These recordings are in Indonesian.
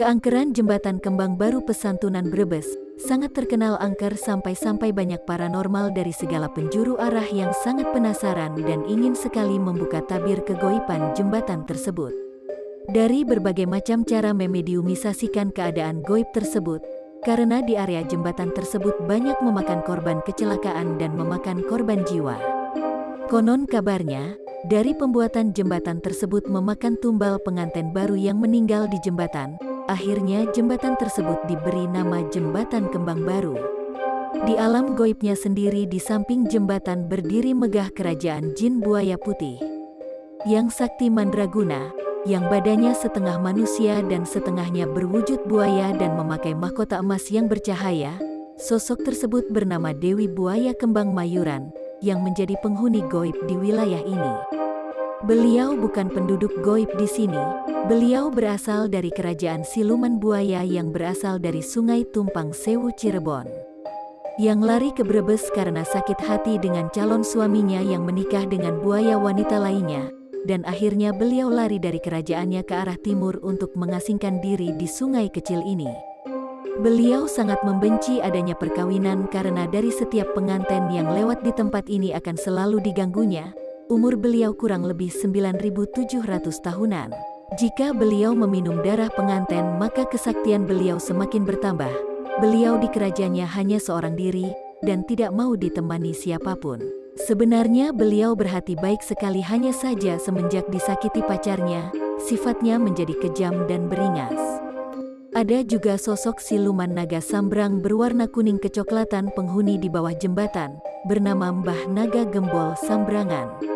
Keangkeran Jembatan Kembang Baru Pesantunan Brebes sangat terkenal angker sampai-sampai banyak paranormal dari segala penjuru arah yang sangat penasaran dan ingin sekali membuka tabir kegoiban jembatan tersebut. Dari berbagai macam cara memediumisasikan keadaan goib tersebut, karena di area jembatan tersebut banyak memakan korban kecelakaan dan memakan korban jiwa. Konon kabarnya, dari pembuatan jembatan tersebut memakan tumbal pengantin baru yang meninggal di jembatan. Akhirnya jembatan tersebut diberi nama Jembatan Kembang Baru. Di alam goibnya sendiri di samping jembatan berdiri megah kerajaan jin buaya putih. Yang sakti mandraguna, yang badannya setengah manusia dan setengahnya berwujud buaya dan memakai mahkota emas yang bercahaya. Sosok tersebut bernama Dewi Buaya Kembang Mayuran, yang menjadi penghuni goib di wilayah ini. Beliau bukan penduduk goib di sini, beliau berasal dari kerajaan siluman buaya yang berasal dari Sungai Tumpang Sewu Cirebon. Yang lari ke Brebes karena sakit hati dengan calon suaminya yang menikah dengan buaya wanita lainnya, dan akhirnya beliau lari dari kerajaannya ke arah timur untuk mengasingkan diri di sungai kecil ini. Beliau sangat membenci adanya perkawinan karena dari setiap pengantin yang lewat di tempat ini akan selalu diganggunya. Umur beliau kurang lebih 9.700 tahunan. Jika beliau meminum darah pengantin maka kesaktian beliau semakin bertambah. Beliau di kerajaannya hanya seorang diri dan tidak mau ditemani siapapun. Sebenarnya beliau berhati baik sekali, hanya saja semenjak disakiti pacarnya, sifatnya menjadi kejam dan beringas. Ada juga sosok siluman naga sambrang berwarna kuning kecoklatan penghuni di bawah jembatan, bernama Mbah Naga Gembol Sambrangan.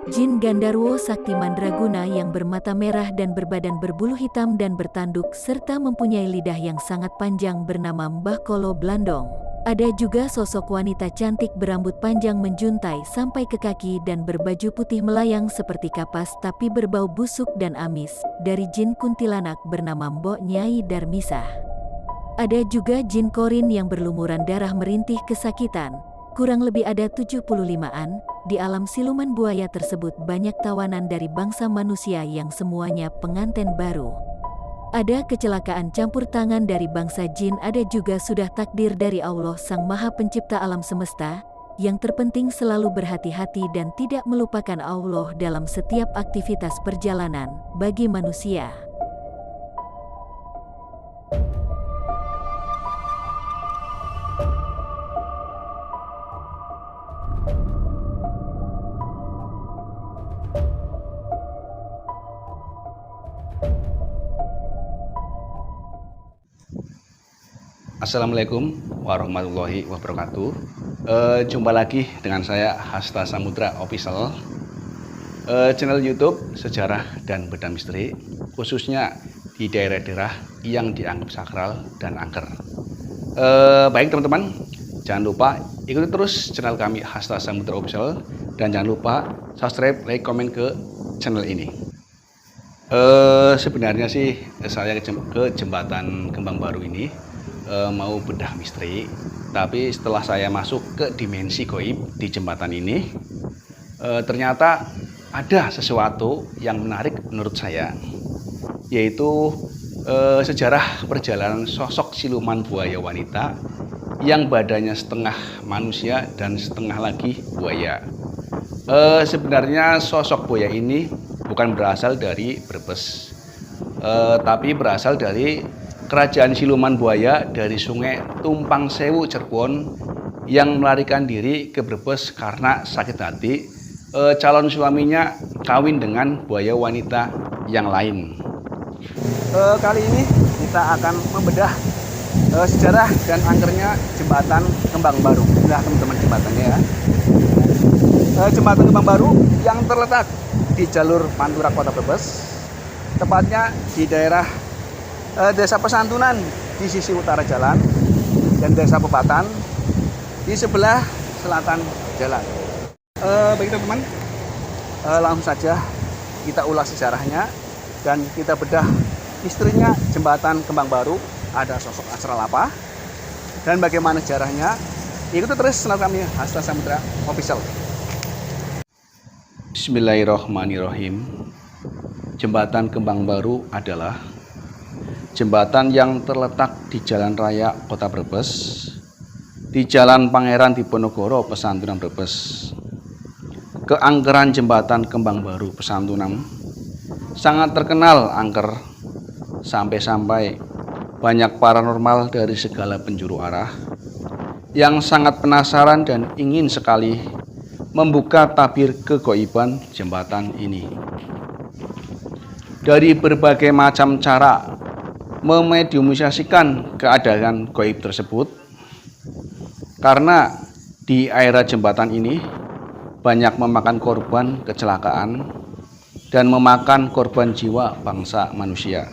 Jin Gandarwo Sakti Mandraguna yang bermata merah dan berbadan berbulu hitam dan bertanduk serta mempunyai lidah yang sangat panjang bernama Mbah Kolo Blandong. Ada juga sosok wanita cantik berambut panjang menjuntai sampai ke kaki dan berbaju putih melayang seperti kapas tapi berbau busuk dan amis, dari jin kuntilanak bernama Mbok Nyai Darmisah. Ada juga jin korin yang berlumuran darah merintih kesakitan. Kurang lebih ada 75-an, di alam siluman buaya tersebut banyak tawanan dari bangsa manusia yang semuanya pengantin baru. Ada kecelakaan campur tangan dari bangsa jin, ada juga sudah takdir dari Allah Sang Maha Pencipta alam semesta. Yang terpenting selalu berhati-hati dan tidak melupakan Allah dalam setiap aktivitas perjalanan bagi manusia. Assalamualaikum warahmatullahi wabarakatuh. Jumpa lagi dengan saya Hasta Samudra Official, channel YouTube sejarah dan bedah misteri, khususnya di daerah-daerah yang dianggap sakral dan angker. Baik teman-teman, jangan lupa ikuti terus channel kami Hasta Samudra Official dan jangan lupa subscribe, like, komen ke channel ini. Sebenarnya sih saya ke Jembatan Kembang Baru ini mau bedah misteri, tapi setelah saya masuk ke dimensi goib di jembatan ini, ternyata ada sesuatu yang menarik menurut saya, yaitu sejarah perjalanan sosok siluman buaya wanita yang badannya setengah manusia dan setengah lagi buaya. Sebenarnya sosok buaya ini bukan berasal dari Brebes, tapi berasal dari kerajaan siluman buaya dari Sungai Tumpang Sewu Cirebon yang melarikan diri ke Brebes karena sakit hati calon suaminya kawin dengan buaya wanita yang lain. Kali ini kita akan membedah sejarah dan angkernya Jembatan Kembang Baru. Nah teman-teman, jembatannya ya. Jembatan Kembang Baru yang terletak di jalur Pantura Kota Brebes, tepatnya di daerah Desa Pesantunan di sisi utara jalan dan Desa Pebatan di sebelah selatan jalan. Baik teman-teman, langsung saja kita ulas sejarahnya dan kita bedah misterinya Jembatan Kembang Baru. Ada sosok astral apa dan bagaimana sejarahnya? Ikuti terus channel kami Hasta Samudra Official. Bismillahirrahmanirrahim. Jembatan Kembang Baru adalah jembatan yang terletak di Jalan Raya Kota Brebes, di Jalan Pangeran Diponegoro Pesantunan Brebes. Keangkeran jembatan Kembang Baru Pesantunan sangat terkenal angker, sampai-sampai banyak paranormal dari segala penjuru arah yang sangat penasaran dan ingin sekali membuka tabir kegoiban jembatan ini. Dari berbagai macam cara memediumisasikan keadaan goib tersebut, karena di area jembatan ini banyak memakan korban kecelakaan dan memakan korban jiwa bangsa manusia.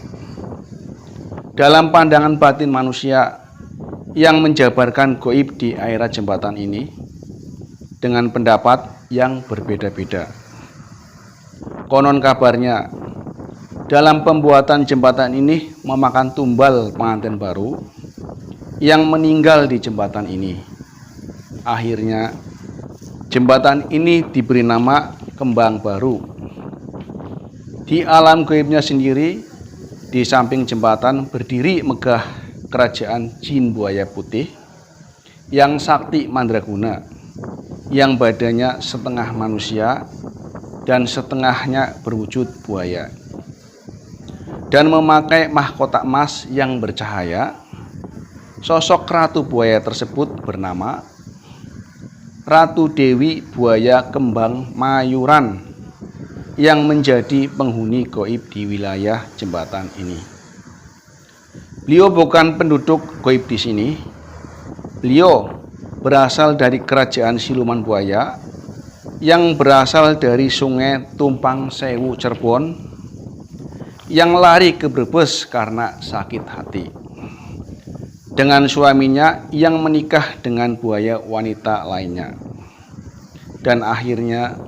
Dalam pandangan batin manusia yang menjabarkan goib di area jembatan ini dengan pendapat yang berbeda-beda. Konon kabarnya, dalam pembuatan jembatan ini memakan tumbal pengantin baru yang meninggal di jembatan ini. Akhirnya jembatan ini diberi nama Kembang Baru. Di alam gaibnya sendiri, di samping jembatan berdiri megah kerajaan jin buaya putih yang sakti mandraguna, yang badannya setengah manusia dan setengahnya berwujud buaya, dan memakai mahkota emas yang bercahaya. Sosok Ratu Buaya tersebut bernama Ratu Dewi Buaya Kembang Mayuran, yang menjadi penghuni goib di wilayah jembatan ini. Beliau bukan penduduk goib di sini. Beliau berasal dari kerajaan Siluman Buaya yang berasal dari Sungai Tumpang Sewu Cirebon, yang lari ke Brebes karena sakit hati dengan suaminya yang menikah dengan buaya wanita lainnya. Dan akhirnya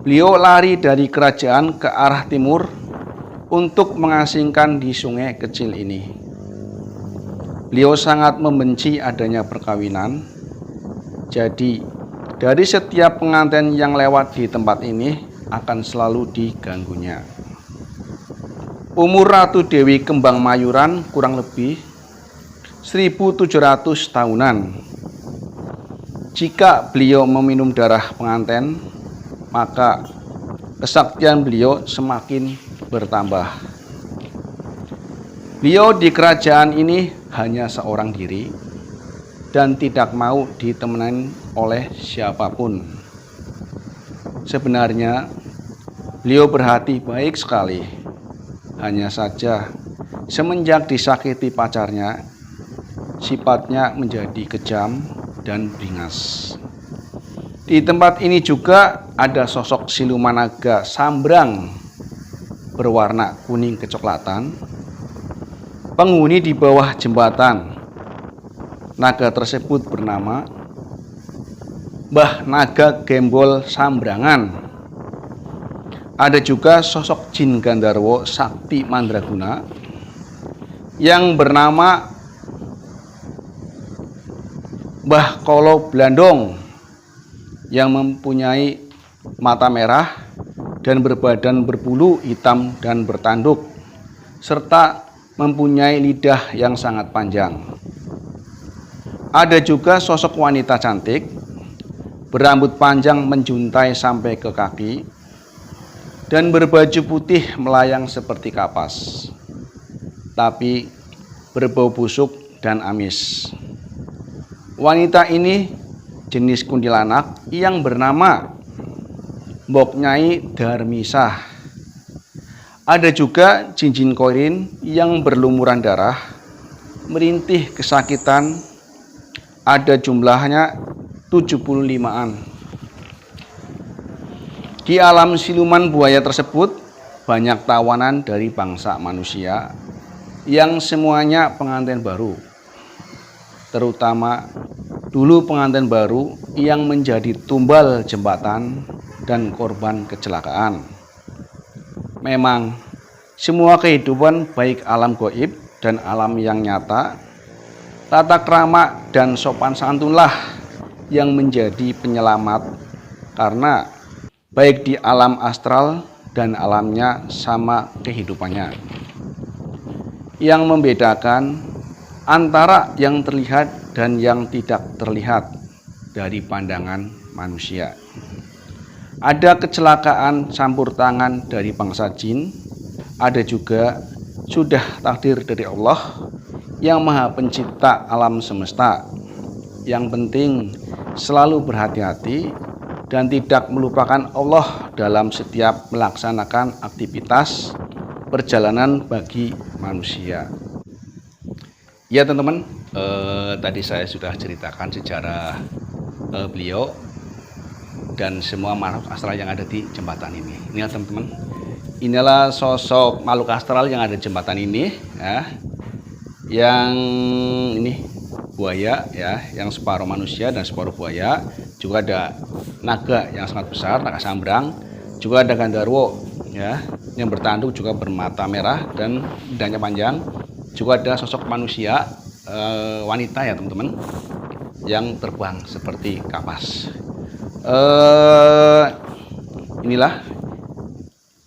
beliau lari dari kerajaan ke arah timur untuk mengasingkan di sungai kecil ini. Beliau sangat membenci adanya perkawinan. Jadi dari setiap pengantin yang lewat di tempat ini akan selalu diganggunya. Umur Ratu Dewi Kembang Mayuran kurang lebih 1700 tahunan. Jika beliau meminum darah pengantin, maka kesaktian beliau semakin bertambah. Beliau di kerajaan ini hanya seorang diri dan tidak mau ditemani oleh siapapun. Sebenarnya beliau berhati baik sekali. Hanya saja semenjak disakiti pacarnya, sifatnya menjadi kejam dan beringas. Di tempat ini juga ada sosok siluman naga sambrang berwarna kuning kecoklatan, penghuni di bawah jembatan. Naga tersebut bernama Mbah Naga Gembol Sambrangan. Ada juga sosok jin Gandarwo Sakti Mandraguna yang bernama Mbah Kolo Blandong, yang mempunyai mata merah dan berbadan berbulu hitam dan bertanduk, serta mempunyai lidah yang sangat panjang. Ada juga sosok wanita cantik berambut panjang menjuntai sampai ke kaki dan berbaju putih melayang seperti kapas, tapi berbau busuk dan amis. Wanita ini jenis kuntilanak yang bernama Mbok Nyai Darmisah. Ada juga jin-jin korin yang berlumuran darah, merintih kesakitan. Ada jumlahnya 75-an. Di alam siluman buaya tersebut banyak tawanan dari bangsa manusia yang semuanya pengantin baru. Terutama dulu pengantin baru yang menjadi tumbal jembatan dan korban kecelakaan. Memang semua kehidupan baik alam gaib dan alam yang nyata, tata krama dan sopan santunlah yang menjadi penyelamat, karena baik di alam astral dan alamnya sama kehidupannya. yang membedakan antara yang terlihat dan yang tidak terlihat dari pandangan manusia. Ada kecelakaan campur tangan dari bangsa jin, ada juga sudah takdir dari Allah yang Maha Pencipta alam semesta. Yang penting selalu berhati-hati dan tidak melupakan Allah dalam setiap melaksanakan aktivitas perjalanan bagi manusia. Ya teman-teman, tadi saya sudah ceritakan sejarah beliau dan semua makhluk astral yang ada di jembatan ini. Ini ya teman-teman, inilah sosok makhluk astral yang ada di jembatan ini, ya. Yang ini buaya, ya, yang separuh manusia dan separuh buaya. Juga ada naga yang sangat besar, naga sambrang. Juga ada gandarwo, ya, yang bertanduk juga bermata merah dan lidahnya panjang. Juga ada sosok manusia wanita ya teman-teman, yang terbang seperti kapas. Inilah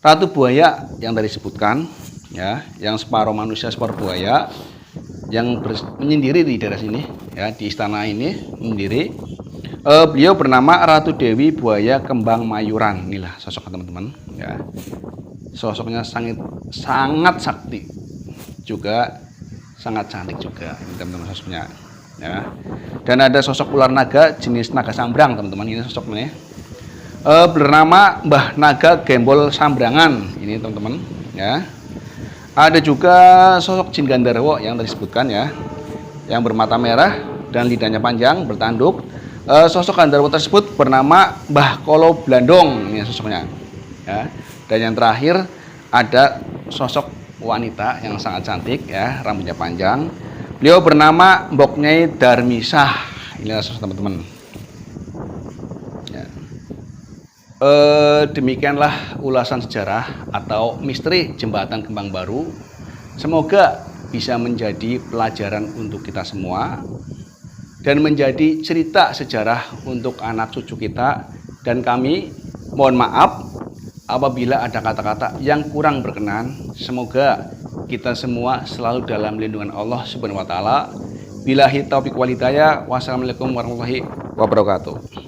ratu buaya yang tadi disebutkan, ya, yang separuh manusia separuh buaya, yang menyendiri di daerah sini, ya, di istana ini menyendiri. Beliau bernama Ratu Dewi Buaya Kembang Mayuran. Inilah sosok teman-teman, ya. Sosoknya sangat sakti, juga sangat cantik juga ini teman-teman sosoknya, ya. Dan ada sosok ular naga jenis naga sambrang teman-teman, ini sosoknya. Bernama Mbah Naga Gembol Sambrangan ini teman-teman, ya. Ada juga sosok jin gandarwo yang tadi disebutkan, ya, yang bermata merah dan lidahnya panjang bertanduk. Sosok gandarwo tersebut bernama Mbah Kolo Blandong, ini sosoknya, ya. Dan yang terakhir ada sosok wanita yang sangat cantik, ya, rambutnya panjang. Beliau bernama Mbok Nyai Darmisah. Inilah sosok teman-teman. Ya. Demikianlah ulasan sejarah atau misteri jembatan Kembang Baru. Semoga bisa menjadi pelajaran untuk kita semua dan menjadi cerita sejarah untuk anak cucu kita dan kami. Mohon maaf apabila ada kata-kata yang kurang berkenan. Semoga kita semua selalu dalam lindungan Allah Subhanahu wa taala. Billahi taufiq wal hidayah. Wassalamualaikum warahmatullahi wabarakatuh.